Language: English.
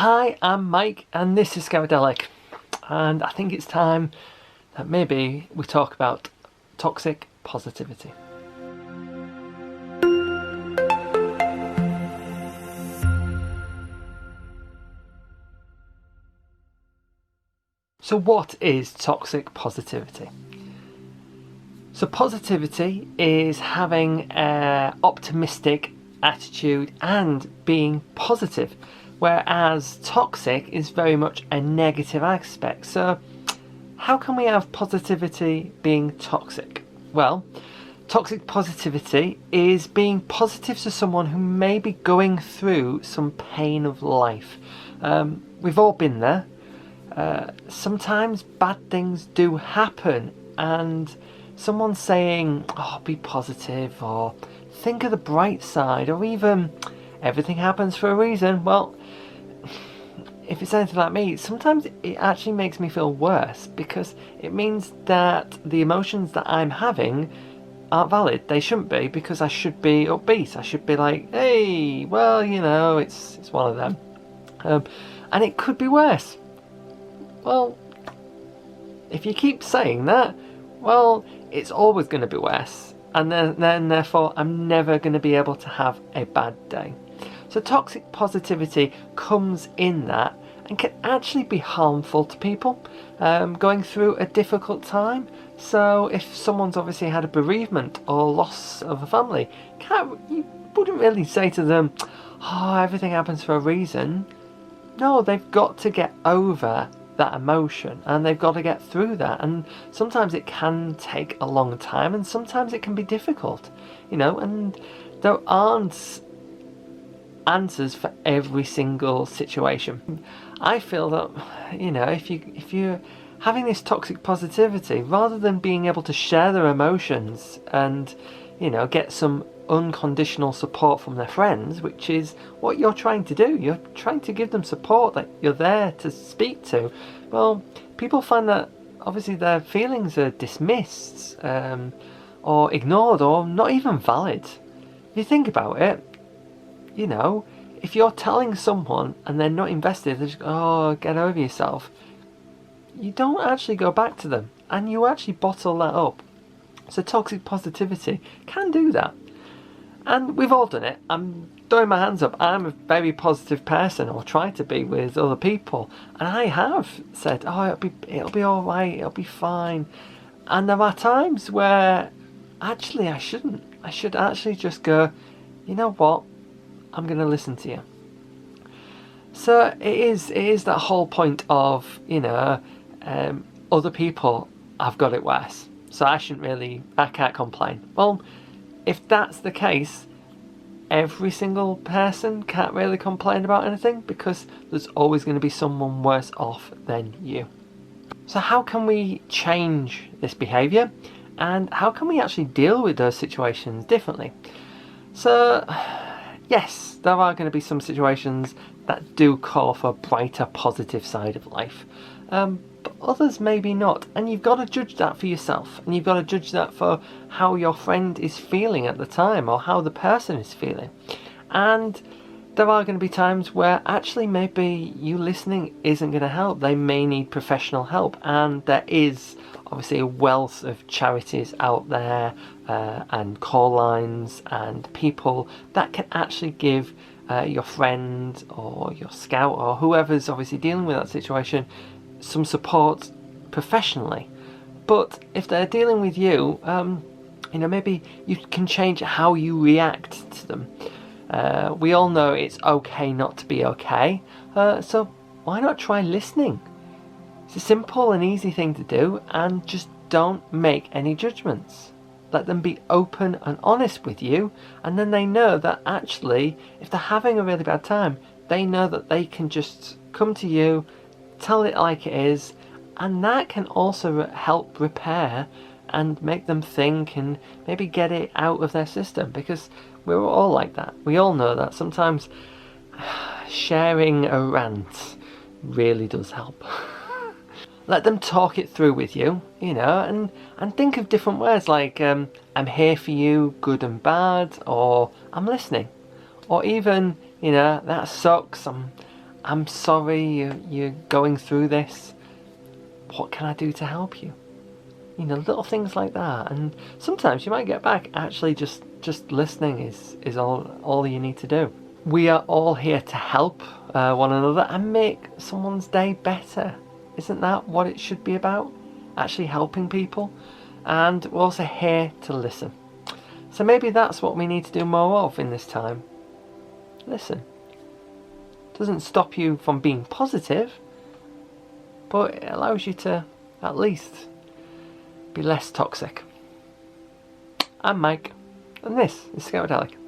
Hi, I'm Mike and this is Scoutdelic, and I think it's time that maybe we talk about toxic positivity. So what is toxic positivity? So positivity is having an optimistic attitude and being positive, whereas toxic is very much a negative aspect. So how can we have positivity being toxic? Well, toxic positivity is being positive to someone who may be going through some pain of life. We've all been there. Sometimes bad things do happen, and someone saying, oh, be positive, or think of the bright side, or even everything happens for a reason. Well, if it's anything like me, sometimes it actually makes me feel worse, because it means that the emotions that I'm having aren't valid. They shouldn't be, because I should be upbeat. I should be like, hey, well, it's one of them. And it could be worse. Well, if you keep saying that, well, it's always going to be worse, and then therefore I'm never going to be able to have a bad day. So toxic positivity comes in that and can actually be harmful to people going through a difficult time. So if someone's obviously had a bereavement or loss of a family, you wouldn't really say to them, oh, everything happens for a reason. No, they've got to get over that emotion, and they've got to get through that, and sometimes it can take a long time, and sometimes it can be difficult, and there aren't answers for every single situation. I feel that if you're having this toxic positivity, rather than being able to share their emotions and get some unconditional support from their friends, which is what you're trying to do, you're trying to give them support that you're there to speak to. Well, people find that obviously their feelings are dismissed or ignored or not even valid. If you think about it, if you're telling someone and they're not invested, they just go, oh, get over yourself, you don't actually go back to them, and you actually bottle that up. So toxic positivity can do that. And we've all done it. I'm throwing my hands up. I'm a very positive person, or try to be, with other people. And I have said, oh, it'll be all right, it'll be fine. And there are times where actually I shouldn't. I should actually just go, you know what? I'm going to listen to you. So it is that whole point of, other people have got it worse, so I can't complain. Well, if that's the case, every single person can't really complain about anything, because there's always going to be someone worse off than you. So how can we change this behaviour, and how can we actually deal with those situations differently? So yes, there are going to be some situations that do call for a brighter, positive side of life. But others maybe not, and you've got to judge that for yourself, and you've got to judge that for how your friend is feeling at the time, or how the person is feeling. And there are going to be times where actually maybe you listening isn't going to help. They may need professional help, and there is obviously a wealth of charities out there and call lines and people that can actually give your friend or your scout or whoever's obviously dealing with that situation some support professionally. But if they're dealing with you, maybe you can change how you react to them. We all know it's okay not to be okay, so why not try listening? It's a simple and easy thing to do, and just don't make any judgments. Let them be open and honest with you, and then they know that actually, if they're having a really bad time, they know that they can just come to you, tell it like it is, and that can also help repair and make them think and maybe get it out of their system, because we're all like that. We all know that sometimes sharing a rant really does help. Let them talk it through with you, and think of different words like I'm here for you, good and bad, or I'm listening, or even that sucks, I'm sorry you're going through this. What can I do to help you? You know, little things like that. And sometimes you might get back, actually just listening is all you need to do. We are all here to help one another and make someone's day better. Isn't that what it should be about? Actually helping people. And we're also here to listen. So maybe that's what we need to do more of in this time. Listen. Doesn't stop you from being positive, but it allows you to at least be less toxic. I'm Mike, and this is Scoutadelic.